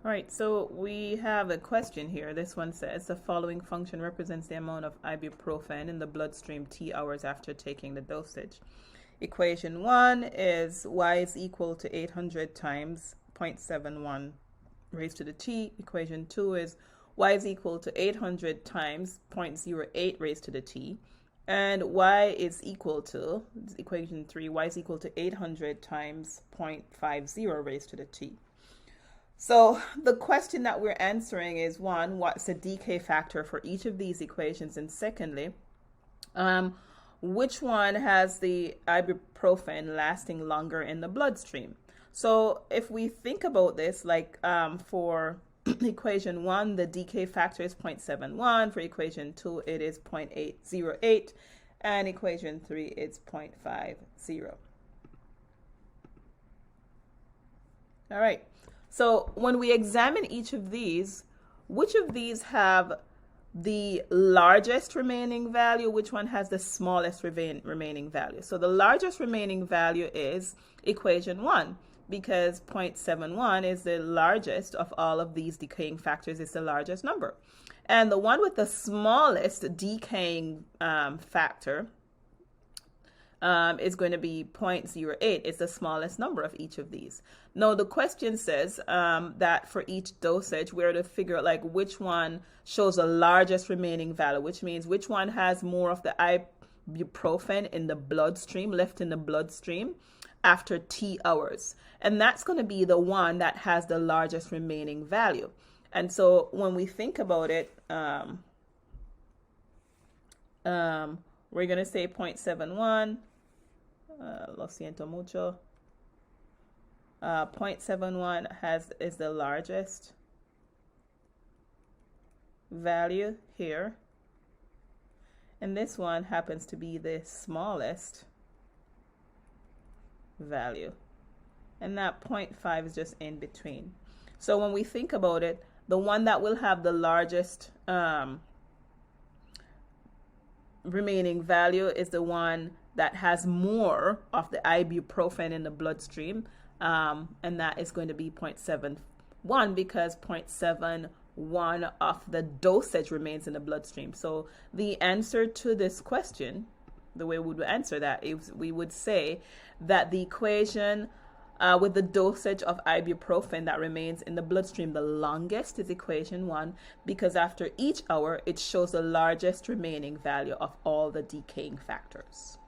All right, so we have a question here. This one says the following function represents the amount of ibuprofen in the bloodstream T hours after taking the dosage. Equation 1 is y is equal to 800 times 0.71 raised to the T. Equation 2 is y is equal to 800 times 0.08 raised to the T. And y is equal to, equation 3, y is equal to 800 times 0.50 raised to the T. So the question that we're answering is one, what's the decay factor for each of these equations? And secondly, which one has the ibuprofen lasting longer in the bloodstream? So if we think about this, like for equation 1, the decay factor is 0.71. For equation 2, it is 0.808. And equation 3 is 0.50. All right. So when we examine each of these, which of these have the largest remaining value? Which one has the smallest remaining value? So the largest remaining value is equation 1, because 0.71 is the largest of all of these decaying factors. It's the largest number. And the one with the smallest decaying factor is going to be 0.08. It's the smallest number of each of these. Now, the question says that for each dosage, we're to figure out like which one shows the largest remaining value, which means which one has more of the ibuprofen in the bloodstream, left in the bloodstream after T hours. And that's going to be the one that has the largest remaining value. And so when we think about it, we're going to say 0.71. Lo siento mucho. 0.71 is the largest value here. And this one happens to be the smallest value. And that 0.5 is just in between. So when we think about it, the one that will have the largest remaining value is the one that has more of the ibuprofen in the bloodstream, and that is going to be 0.71 because 0.71 of the dosage remains in the bloodstream. So the answer to this question, the way we would answer that is we would say that the equation with the dosage of ibuprofen that remains in the bloodstream the longest is equation 1, because after each hour it shows the largest remaining value of all the decaying factors.